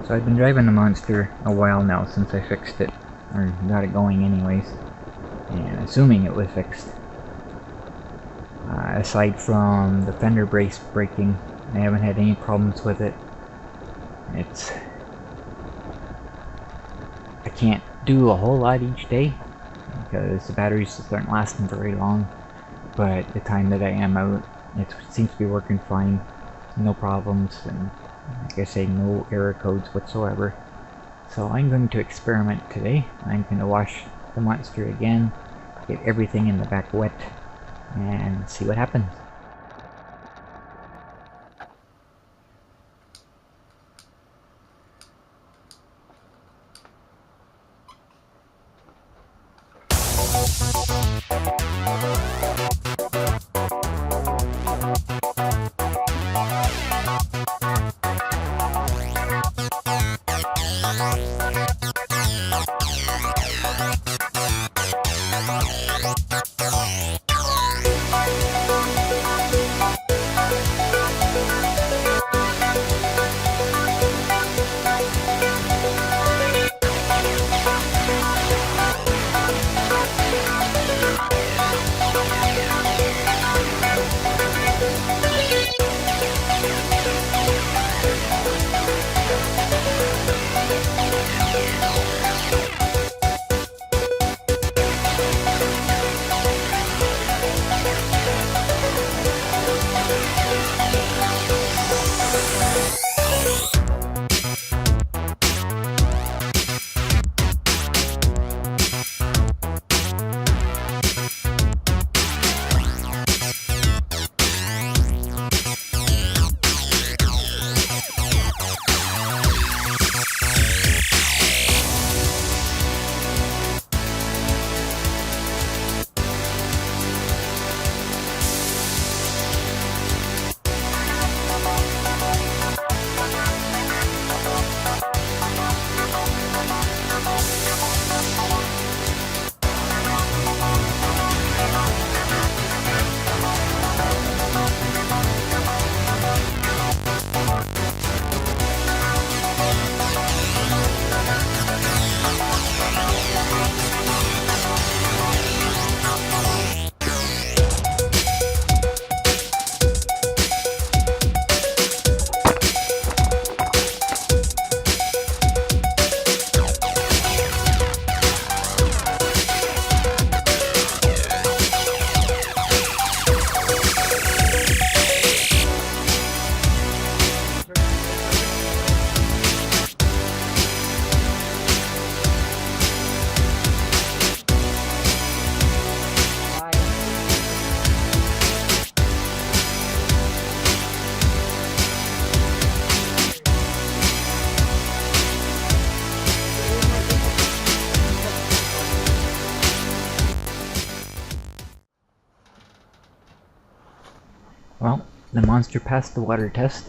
So I've been driving the monster a while now since I fixed it, or got it going anyways, and assuming it was fixed. Aside from the fender brace breaking, I haven't had any problems with it. I can't do a whole lot each day because the batteries just aren't lasting very long, but the time that I am out, it seems to be working fine, no problems, and like I say, no error codes whatsoever. So I'm going to experiment today. I'm going to wash the monster again, get everything in the back wet, and see what happens. Well, the monster passed the water test,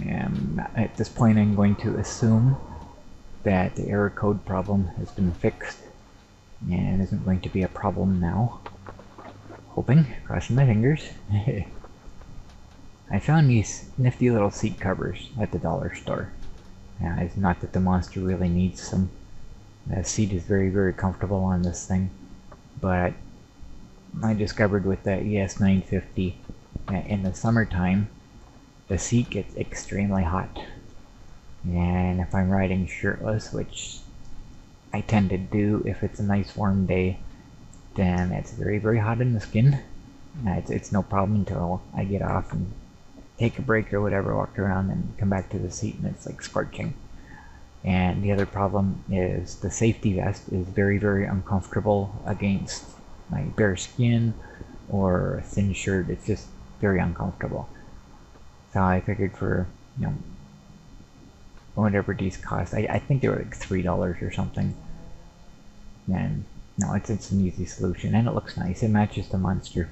and at this point I'm going to assume that the error code problem has been fixed and isn't going to be a problem now. Hoping, crossing my fingers. I found these nifty little seat covers at the dollar store. It's not that the monster really needs them. The seat is very, very comfortable on this thing, but I discovered with the ES950 in the summertime, the seat gets extremely hot. And if I'm riding shirtless, which I tend to do if it's a nice warm day, then it's very, very hot in the skin. It's no problem until I get off and take a break or whatever, walk around and come back to the seat and it's like scorching. And the other problem is the safety vest is very, very uncomfortable against my bare skin or a thin shirt. It's just very uncomfortable. So I figured for, whatever these cost, I think they were like $3 or something. And no, it's an easy solution and it looks nice. It matches the monster.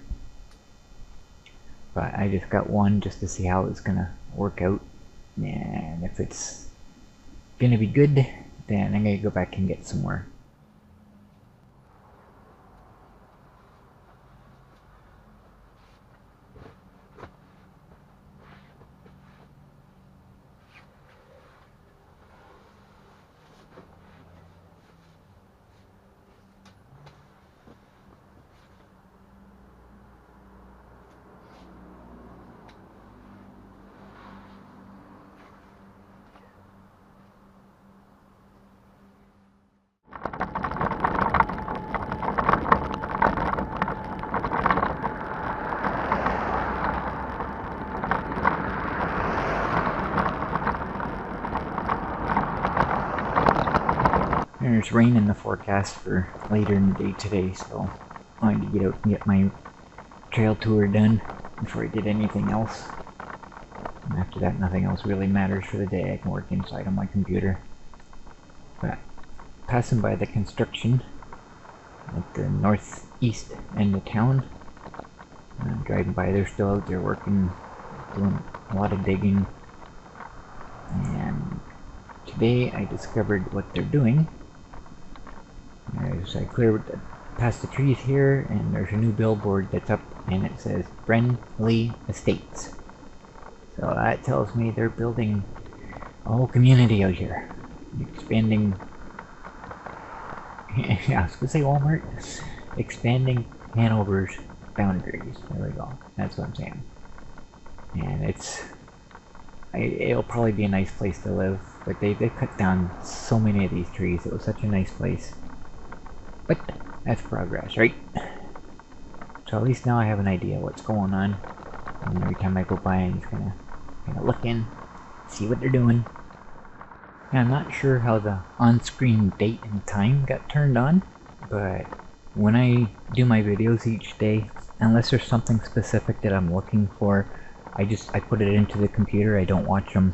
But I just got one just to see how it's gonna work out. And if it's gonna be good, then I'm gonna go back and get some more. there's rain in the forecast for later in the day today, so I wanted to get out and get my trail tour done before I did anything else. And after that, nothing else really matters for the day. I can work inside on my computer. But passing by the construction at the northeast end of town. I'm driving by, they're still out there working, doing a lot of digging. And today I discovered what they're doing. I cleared past the trees here, and there's a new billboard that's up, and it says Friendly Estates. So that tells me they're building a whole community out here. Expanding... yeah, I was gonna say Walmart. Expanding Hanover's boundaries. There we go. That's what I'm saying. And it'll probably be a nice place to live. But they cut down so many of these trees. It was such a nice place. But that's progress, right? So at least now I have an idea what's going on. And every time I go by, I'm just gonna look in, see what they're doing. And I'm not sure how the on-screen date and time got turned on, but when I do my videos each day, unless there's something specific that I'm looking for, I put it into the computer. I don't watch them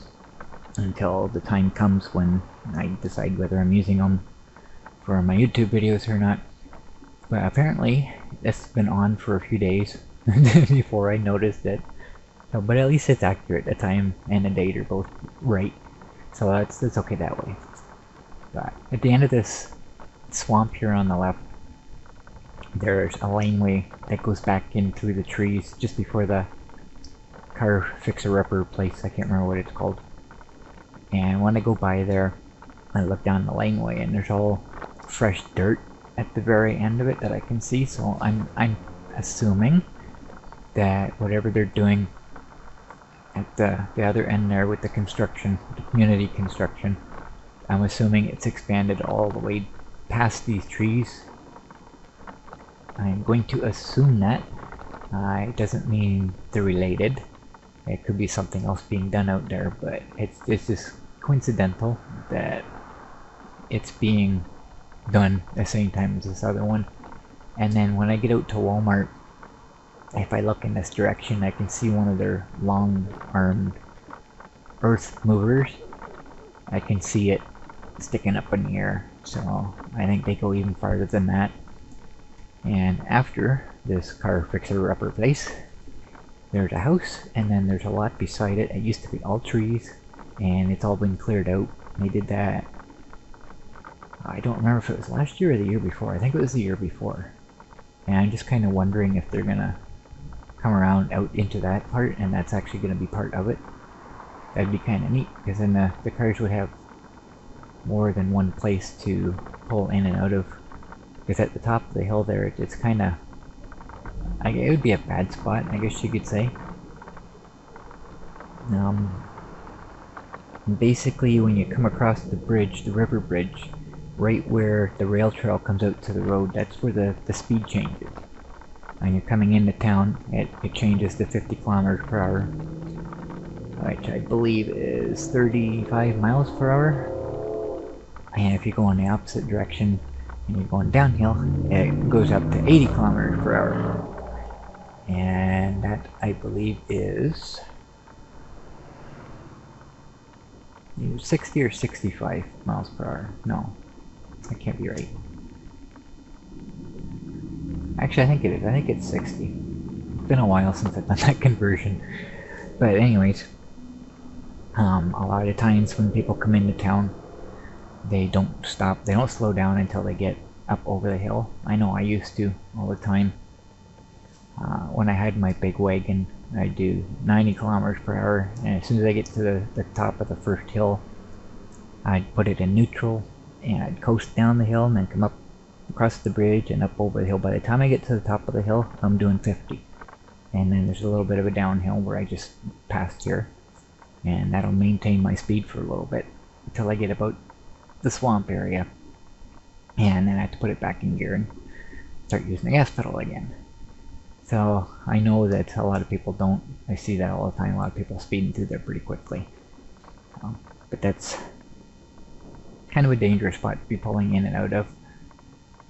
until the time comes when I decide whether I'm using them for my YouTube videos or not. But apparently it's been on for a few days before I noticed it. So, but at least it's accurate. The time and the date are both right, so that's okay that way. But at the end of this swamp here on the left, there's a laneway that goes back in through the trees just before the car fixer-upper place. I can't remember what it's called. And when I go by there, I look down the laneway, and there's all fresh dirt at the very end of it that I can see. So I'm assuming that whatever they're doing at the other end there with the construction, the community construction, I'm assuming it's expanded all the way past these trees. I'm going to assume that. It doesn't mean they're related. It could be something else being done out there, but it's just coincidental that it's being done at the same time as this other one. And then when I get out to Walmart, if I look in this direction, I can see one of their long-armed earth movers. I can see it sticking up in the air, so I think they go even farther than that. And after this car fixer-upper place, there's a house, and then there's a lot beside it. It used to be all trees, and it's all been cleared out. They did that, I don't remember if it was last year or the year before. I think it was the year before. And I'm just kind of wondering if they're gonna come around out into that part, and that's actually gonna be part of it. That'd be kind of neat, because then the cars would have more than one place to pull in and out of. Because at the top of the hill there, it's kind of... it would be a bad spot, I guess you could say. Basically, when you come across the bridge, the river bridge, right where the rail trail comes out to the road, that's where the speed changes. And you're coming into town, it changes to 50 kilometers per hour, which I believe is 35 miles per hour. And if you go in the opposite direction and you're going downhill, it goes up to 80 kilometers per hour. And that, I believe, is 60 or 65 miles per hour. No, that can't be right. Actually, I think it is. I think it's 60. It's been a while since I've done that conversion. But anyways, a lot of times when people come into town, they don't stop. They don't slow down until they get up over the hill. I know I used to all the time. When I had my big wagon, I'd do 90 kilometers per hour, and as soon as I get to the top of the first hill, I'd put it in neutral, and I'd coast down the hill and then come up across the bridge and up over the hill. By the time I get to the top of the hill, I'm doing 50. And then there's a little bit of a downhill where I just passed here, and that'll maintain my speed for a little bit until I get about the swamp area, and then I have to put it back in gear and start using the gas pedal again. So I know that a lot of people don't. I see that all the time. A lot of people speeding through there pretty quickly. But that's kind of a dangerous spot to be pulling in and out of.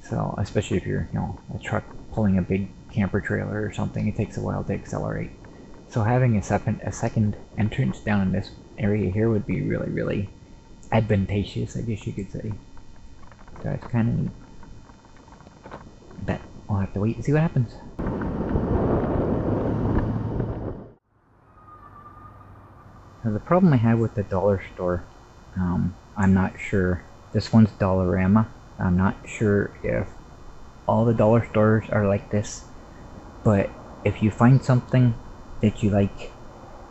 So, especially if you're, a truck pulling a big camper trailer or something, it takes a while to accelerate. So having a second entrance down in this area here would be really, really advantageous, I guess you could say. So it's kind of neat. But we'll have to wait and see what happens. Now the problem I have with the dollar store, I'm not sure. This one's Dollarama. I'm not sure if all the dollar stores are like this, but if you find something that you like,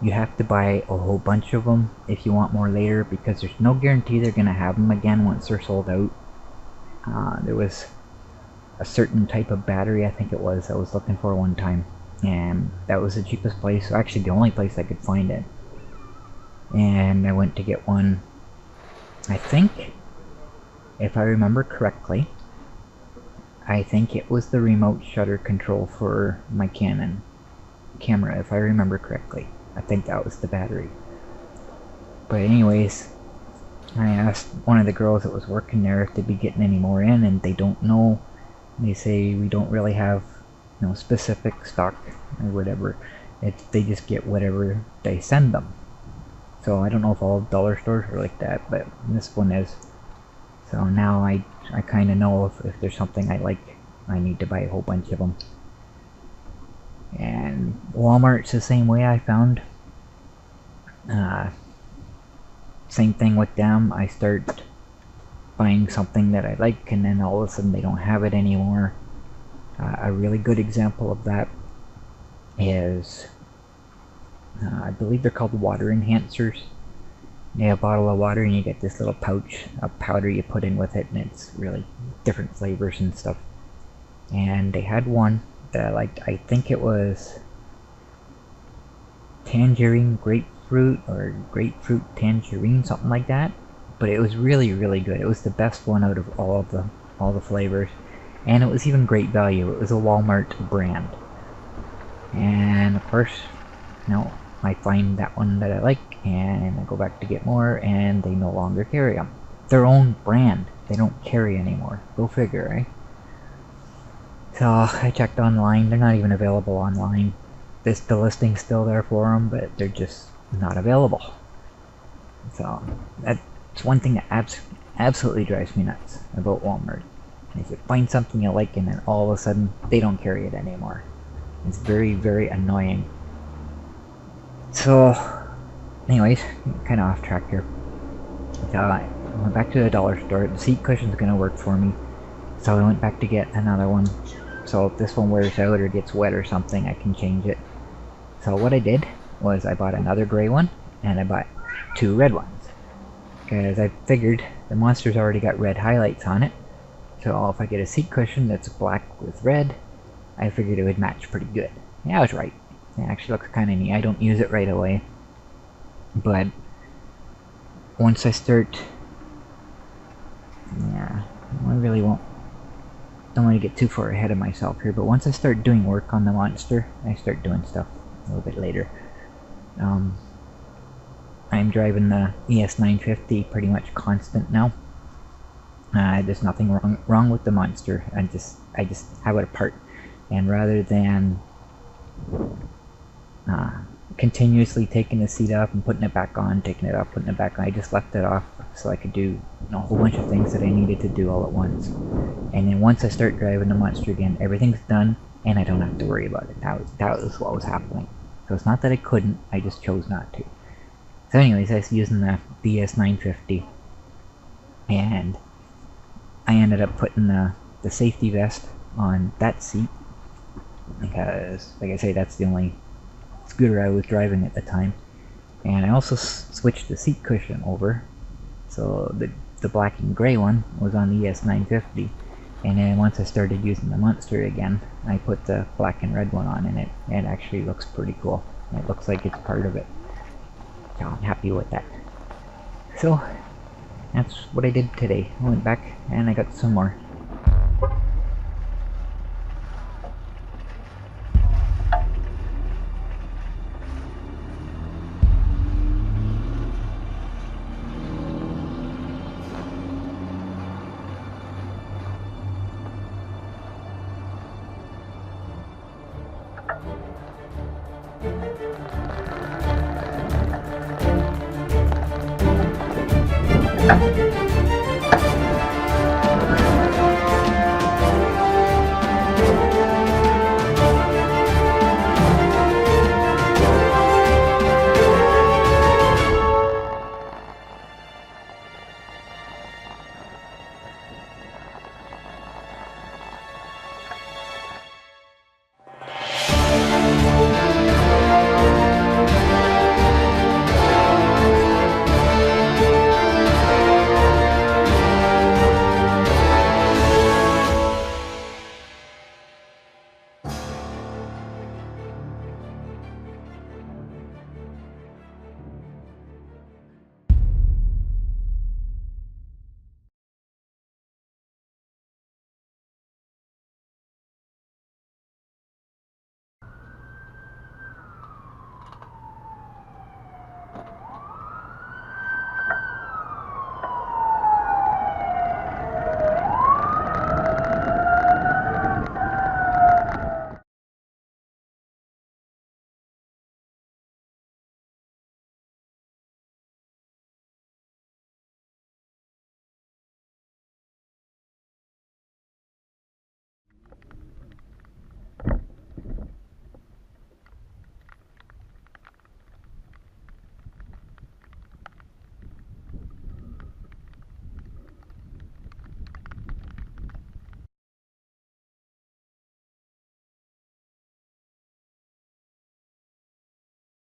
you have to buy a whole bunch of them if you want more later, because there's no guarantee they're gonna have them again once they're sold out. There was a certain type of battery, I think it was, I was looking for one time, and that was the cheapest place, actually the only place I could find it. And I went to get one, I think, if I remember correctly, I think it was the remote shutter control for my Canon camera, if I remember correctly. I think that was the battery. But anyways, I asked one of the girls that was working there if they'd be getting any more in, and they don't know. They say we don't really have specific stock or whatever. They just get whatever they send them. So I don't know if all dollar stores are like that, but this one is. So now I kind of know if there's something I like, I need to buy a whole bunch of them. And Walmart's the same way, I found. Same thing with them. I start buying something that I like, and then all of a sudden they don't have it anymore. A really good example of that is, I believe they're called water enhancers. You have a bottle of water and you get this little pouch of powder you put in with it, and it's really different flavors and stuff. And they had one that I liked. I think it was tangerine grapefruit or grapefruit tangerine, something like that. But it was really, really good. It was the best one out of all the flavors, and it was even great value. It was a Walmart brand, and of course, I find that one that I like, and I go back to get more, and they no longer carry them. Their own brand, they don't carry anymore. Go figure, right? So I checked online. They're not even available online. The listing's still there for them, but they're just not available. So that's one thing that absolutely drives me nuts about Walmart. Is you find something you like, and then all of a sudden they don't carry it anymore. It's very, very annoying. So, anyways, kind of off track here. So I went back to the dollar store. The seat cushion's gonna work for me, so I went back to get another one. So if this one wears out or gets wet or something, I can change it. So what I did was I bought another gray one, and I bought 2 red ones, because I figured the Monster's already got red highlights on it. So if I get a seat cushion that's black with red, I figured it would match pretty good. Yeah, I was right. It actually looks kind of neat. I don't use it right away, but once I start, I really don't want to get too far ahead of myself here, but once I start doing work on the Monster, I start doing stuff a little bit later. I'm driving the ES950 pretty much constant now. There's nothing wrong with the Monster. I just have it apart, and rather than continuously taking the seat off and putting it back on, taking it off, putting it back on, I just left it off so I could do a whole bunch of things that I needed to do all at once. And then once I start driving the Monster again, everything's done, and I don't have to worry about it. That was what was happening. So it's not that I couldn't, I just chose not to. So anyways, I was using the BS950, and I ended up putting the safety vest on that seat, because, like I say, that's the only scooter I was driving at the time. And I also switched the seat cushion over, so the black and gray one was on the ES950, and then once I started using the Monster again, I put the black and red one on, and it actually looks pretty cool. It looks like it's part of it, so I'm happy with that. So that's what I did today. I went back and I got some more.